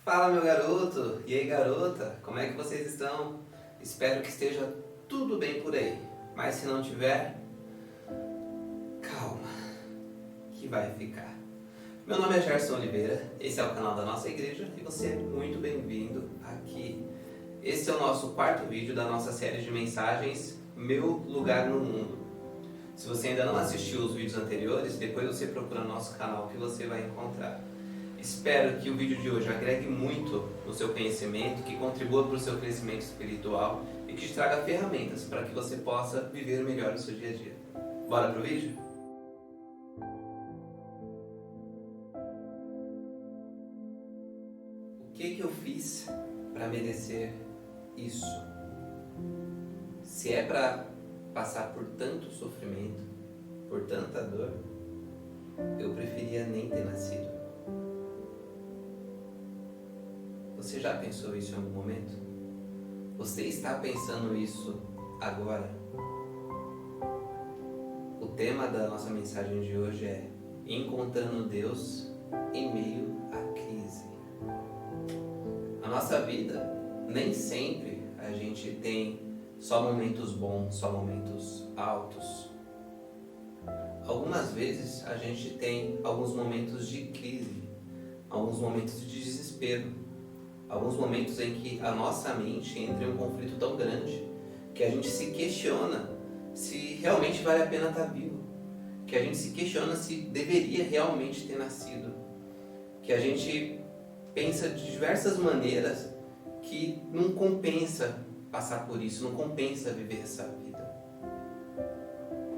Fala, meu garoto! E aí, garota? Como é que vocês estão? Espero que esteja tudo bem por aí. Mas se não tiver, calma, que vai ficar. Meu nome é Gerson Oliveira, esse é o canal da nossa igreja e você é muito bem-vindo aqui. Esse é o nosso quarto vídeo da nossa série de mensagens Meu Lugar no Mundo. Se você ainda não assistiu os vídeos anteriores, depois você procura no nosso canal que você vai encontrar. Espero que o vídeo de hoje agregue muito no seu conhecimento, que contribua para o seu crescimento espiritual e que te traga ferramentas para que você possa viver melhor o seu dia a dia. Bora pro vídeo? O que eu fiz para merecer isso? Se é para passar por tanto sofrimento, por tanta dor, eu preferia nem ter nascido. Você já pensou isso em algum momento? Você está pensando isso agora? O tema da nossa mensagem de hoje é Encontrando Deus em meio à crise. A nossa vida, nem sempre a gente tem só momentos bons, só momentos altos. Algumas vezes a gente tem alguns momentos de crise, alguns momentos de desespero. Alguns momentos em que a nossa mente entra em um conflito tão grande que a gente se questiona se realmente vale a pena estar vivo, que a gente se questiona se deveria realmente ter nascido, que a gente pensa de diversas maneiras que não compensa passar por isso, não compensa viver essa vida.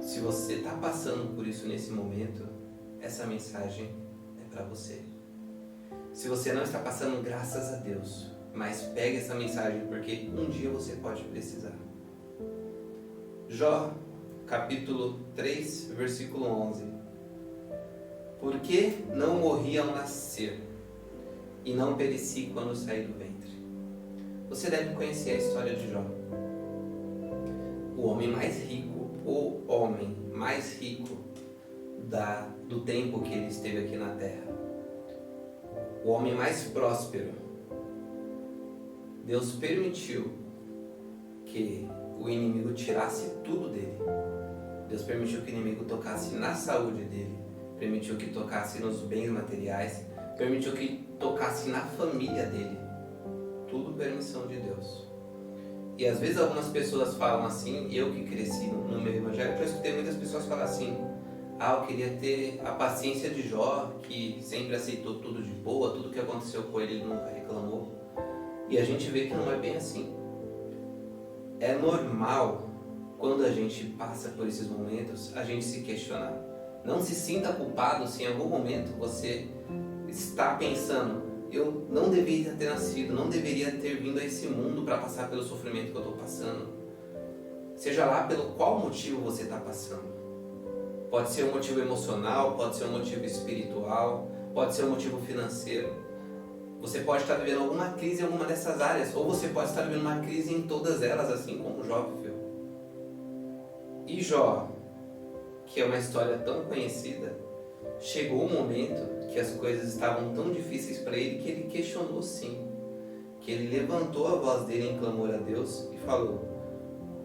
Se você está passando por isso nesse momento, essa mensagem é para você. Se você não está passando, graças a Deus, mas pegue essa mensagem porque um dia você pode precisar. Jó, capítulo 3, versículo 11. Por que não morri ao nascer e não pereci quando saí do ventre? Você deve conhecer a história de Jó. O homem mais rico, do tempo que ele esteve aqui na terra. O homem mais próspero. Deus permitiu que o inimigo tirasse tudo dele. Deus permitiu que o inimigo tocasse na saúde dele, permitiu que tocasse nos bens materiais, permitiu que tocasse na família dele. Tudo permissão de Deus. E às vezes algumas pessoas falam assim, eu que cresci no meu evangelho, eu escutei muitas pessoas falar assim: eu queria ter a paciência de Jó, que sempre aceitou tudo de boa, tudo que aconteceu com ele nunca reclamou. E a gente vê que não é bem assim. É normal, quando a gente passa por esses momentos, a gente se questionar. Não se sinta culpado se em algum momento você está pensando: eu não deveria ter nascido, não deveria ter vindo a esse mundo para passar pelo sofrimento que eu estou passando. Seja lá pelo qual motivo você está passando. Pode ser um motivo emocional, pode ser um motivo espiritual, pode ser um motivo financeiro. Você pode estar vivendo alguma crise em alguma dessas áreas, ou você pode estar vivendo uma crise em todas elas, assim como Jó viveu. E Jó, que é uma história tão conhecida, chegou um momento que as coisas estavam tão difíceis para ele que ele questionou sim. Que ele levantou a voz dele em clamor a Deus e falou: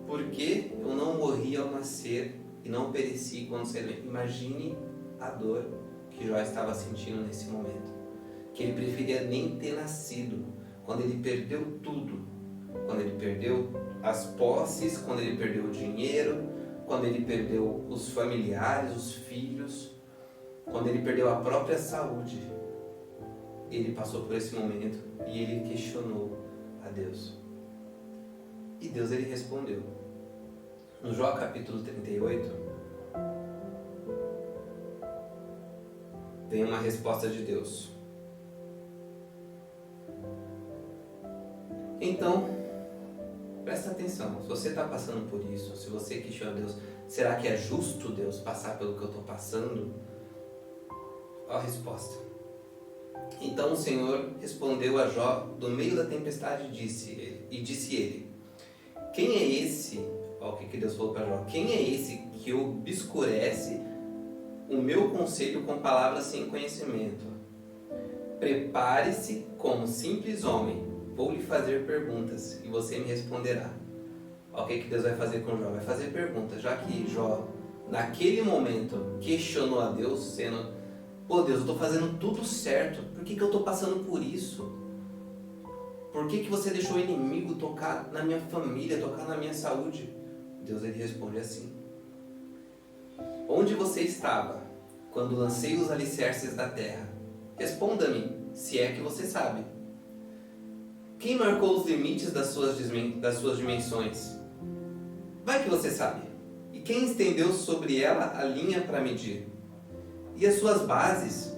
por que eu não morri ao nascer e não pereci quando saí do ventre? Imagine a dor que Jó estava sentindo nesse momento. Que ele preferia nem ter nascido, quando ele perdeu tudo. Quando ele perdeu as posses, quando ele perdeu o dinheiro, quando ele perdeu os familiares, os filhos, quando ele perdeu a própria saúde. Ele passou por esse momento e ele questionou a Deus. E Deus ele respondeu. No Jó capítulo 38, tem uma resposta de Deus. Então, presta atenção. Se você está passando por isso, se você questiona Deus, será que é justo Deus passar pelo que eu estou passando? Olha a resposta. Então o Senhor respondeu a Jó do meio da tempestade disse ele: quem é esse? Olha o que Deus falou para Jó: quem é esse que obscurece o meu conselho com palavras sem conhecimento? Prepare-se como simples homem. Vou lhe fazer perguntas e você me responderá. O que Deus vai fazer com Jó? Vai fazer perguntas, já que Jó, naquele momento, questionou a Deus, sendo: pô, Deus, eu estou fazendo tudo certo, por que eu estou passando por isso? Por que você deixou o inimigo tocar na minha família, tocar na minha saúde? Deus, ele responde assim: onde você estava quando lancei os alicerces da terra? Responda-me, se é que você sabe. Quem marcou os limites das suas dimensões? Vai que você sabe. E quem estendeu sobre ela a linha para medir? E as suas bases,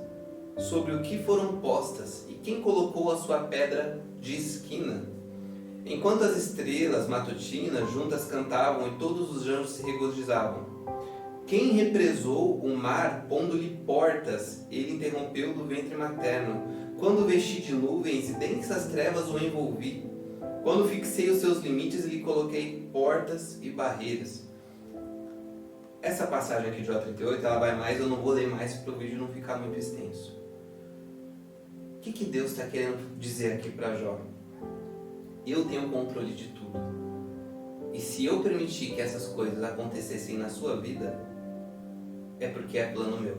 sobre o que foram postas? E quem colocou a sua pedra de esquina? Enquanto as estrelas matutinas juntas cantavam e todos os anjos se regozijavam. Quem represou o mar pondo-lhe portas? Ele interrompeu do ventre materno. Quando vesti de nuvens e densas trevas o envolvi. Quando fixei os seus limites, lhe coloquei portas e barreiras. Essa passagem aqui de Jó 38, ela vai mais, eu não vou ler mais para o vídeo não ficar muito extenso. O que Deus está querendo dizer aqui para Jó? Eu tenho controle de tudo. E se eu permitir que essas coisas acontecessem na sua vida, é porque é plano meu.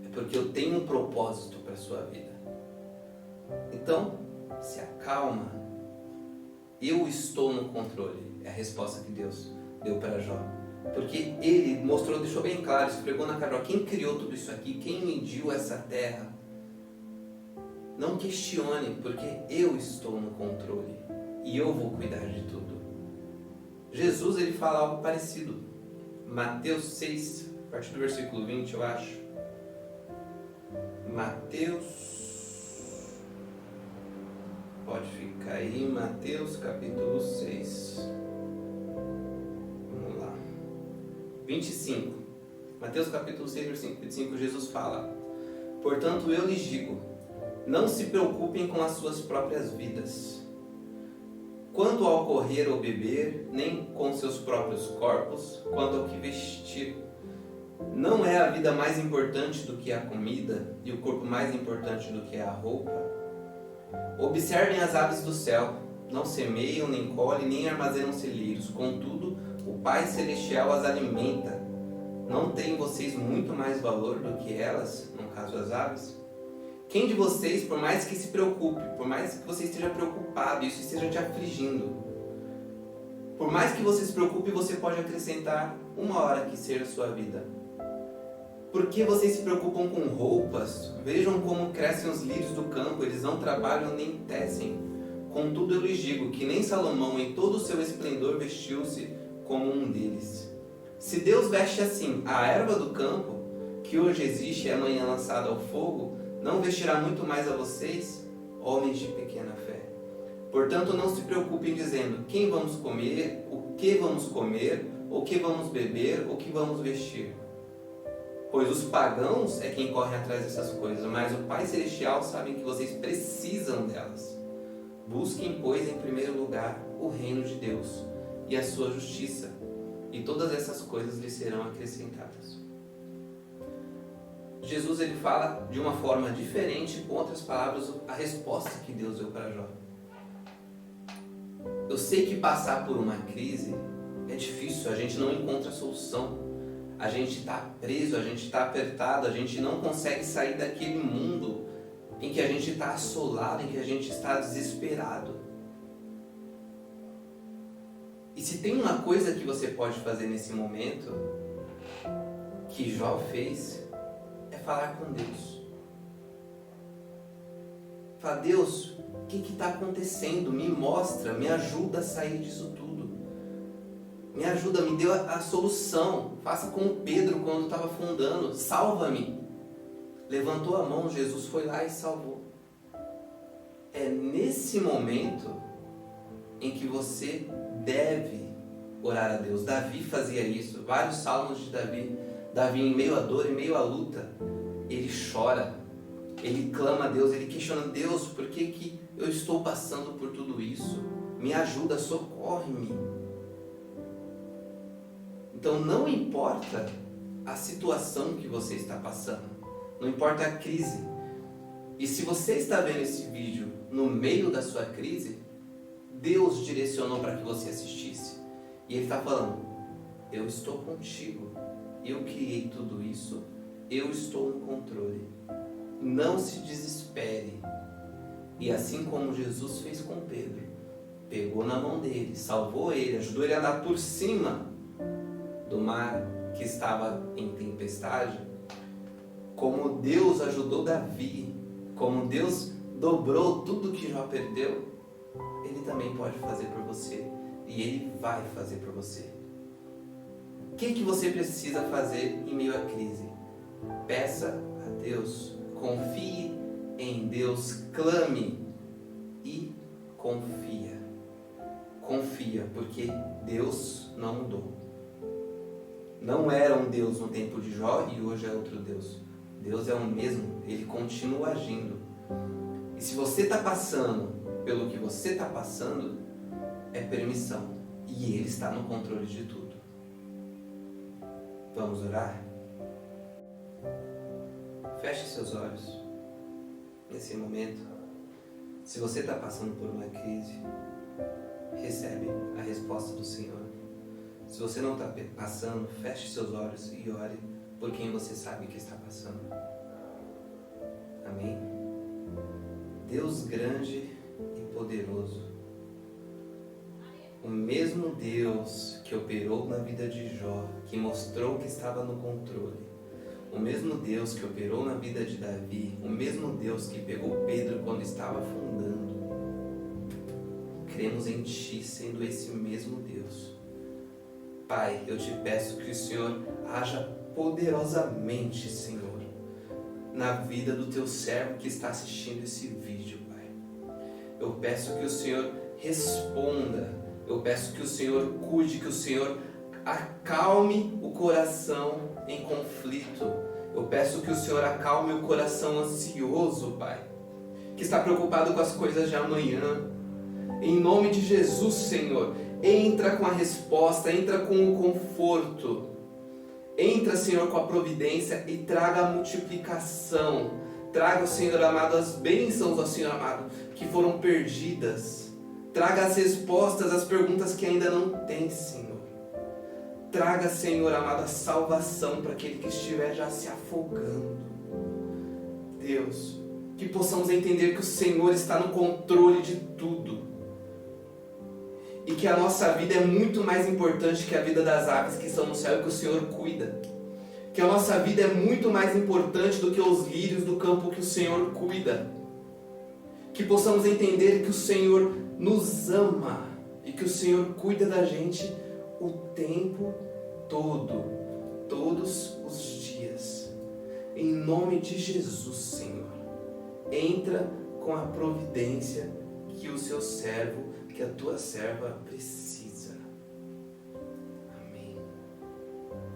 É porque eu tenho um propósito para a sua vida. Então, se acalma. Eu estou no controle. É a resposta que Deus deu para Jó. Porque ele mostrou, deixou bem claro, esfregou na cara: quem criou tudo isso aqui? Quem mediu essa terra? Não questione, porque eu estou no controle. E eu vou cuidar de tudo. Jesus, ele fala algo parecido. Mateus 6, a partir do versículo 20, eu acho. Mateus, pode ficar aí, Mateus capítulo 6. Vamos lá. 25. Mateus capítulo 6, versículo 25, Jesus fala: portanto, eu lhes digo, não se preocupem com as suas próprias vidas, quanto ao comer ou beber, nem com seus próprios corpos, quanto ao que vestir. Não é a vida mais importante do que a comida, e o corpo mais importante do que a roupa? Observem as aves do céu, não semeiam, nem colhem, nem armazenam celeiros, contudo, o Pai Celestial as alimenta. Não tem vocês muito mais valor do que elas, no caso as aves? Quem de vocês, por mais que se preocupe, por mais que você esteja preocupado, isso esteja te afligindo, por mais que você se preocupe, você pode acrescentar uma hora que seja a sua vida. Por que vocês se preocupam com roupas? Vejam como crescem os lírios do campo, eles não trabalham nem tecem. Contudo, eu lhes digo que nem Salomão, em todo o seu esplendor, vestiu-se como um deles. Se Deus veste assim a erva do campo, que hoje existe e amanhã lançada ao fogo, não vestirá muito mais a vocês, homens de pequena fé. Portanto, não se preocupem dizendo: quem vamos comer, o que vamos comer, o que vamos beber, o que vamos vestir. Pois os pagãos é quem corre atrás dessas coisas, mas o Pai Celestial sabe que vocês precisam delas. Busquem, pois, em primeiro lugar o reino de Deus e a sua justiça, e todas essas coisas lhes serão acrescentadas. Jesus, ele fala de uma forma diferente, com outras palavras, a resposta que Deus deu para Jó. Eu sei que passar por uma crise é difícil, a gente não encontra solução. A gente está preso, a gente está apertado, a gente não consegue sair daquele mundo em que a gente está assolado, em que a gente está desesperado. E se tem uma coisa que você pode fazer nesse momento, que Jó fez, é falar com Deus. Fala: Deus, o que está acontecendo? Me mostra, me ajuda a sair disso tudo. Me ajuda, me dê a solução. Faça como Pedro quando estava afundando. Salva-me. Levantou a mão, Jesus foi lá e salvou. É nesse momento em que você deve orar a Deus. Davi fazia isso. Vários salmos de Davi. Davi, em meio à dor, em meio à luta, ele chora. Ele clama a Deus, ele questiona: Deus, por que eu estou passando por tudo isso? Me ajuda, socorre-me. Então não importa a situação que você está passando, não importa a crise, E se você está vendo esse vídeo no meio da sua crise, Deus direcionou para que você assistisse. E Ele está falando, eu estou contigo, eu criei tudo isso, eu estou no controle. Não se desespere. E assim como Jesus fez com Pedro, pegou na mão dele, salvou ele, ajudou ele a andar por cima do mar que estava em tempestade, como Deus ajudou Davi, como Deus dobrou tudo que Jó perdeu, Ele também pode fazer por você. E Ele vai fazer por você. O que você precisa fazer em meio à crise? Peça a Deus, confie em Deus, clame e confia. Confia, porque Deus não mudou. Não era um Deus no tempo de Jó e hoje é outro Deus. Deus é o mesmo, Ele continua agindo. E se você está passando pelo que você está passando, é permissão. E Ele está no controle de tudo. Vamos orar? Feche seus olhos nesse momento. Se você está passando por uma crise, recebe a resposta do Senhor. Se você não está passando, feche seus olhos e ore por quem você sabe que está passando. Amém? Deus grande e poderoso, o mesmo Deus que operou na vida de Jó, que mostrou que estava no controle, o mesmo Deus que operou na vida de Davi, o mesmo Deus que pegou Pedro quando estava afundando. Cremos em Ti sendo esse mesmo Deus. Pai, eu te peço que o Senhor haja poderosamente, Senhor, na vida do Teu servo que está assistindo esse vídeo, Pai. Eu peço que o Senhor responda, eu peço que o Senhor cuide, que o Senhor acalme o coração em conflito. Eu peço que o Senhor acalme o coração ansioso, Pai, que está preocupado com as coisas de amanhã. Em nome de Jesus, Senhor, entra com a resposta, entra com o conforto. Entra, Senhor, com a providência e traga a multiplicação. Traga, Senhor amado, as bênçãos, ó Senhor amado, que foram perdidas. Traga as respostas às perguntas que ainda não tem, Senhor. Traga, Senhor amado, a salvação para aquele que estiver já se afogando. Deus, que possamos entender que o Senhor está no controle de tudo. E que a nossa vida é muito mais importante que a vida das aves que estão no céu e que o Senhor cuida. Que a nossa vida é muito mais importante do que os lírios do campo que o Senhor cuida. Que possamos entender que o Senhor nos ama e que o Senhor cuida da gente o tempo todo, todos os dias. Em nome de Jesus, Senhor, entra com a providência que o seu servo, que a tua serva precisa. Amém.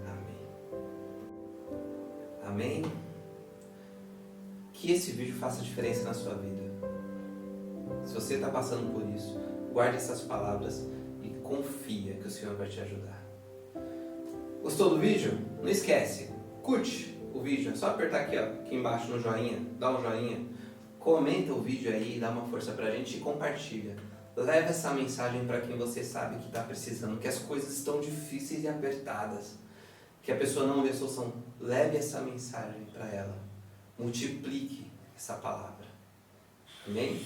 Amém. Amém. Que esse vídeo faça diferença na sua vida. Se você está passando por isso, guarde essas palavras e confia que o Senhor vai te ajudar. Gostou do vídeo? Não esquece, curte o vídeo, é só apertar aqui embaixo no joinha, dá um joinha, comenta o vídeo aí, dá uma força pra gente e compartilha. Leva essa mensagem para quem você sabe que está precisando, que as coisas estão difíceis e apertadas, que a pessoa não vê solução. Leve essa mensagem para ela, multiplique essa palavra. Amém?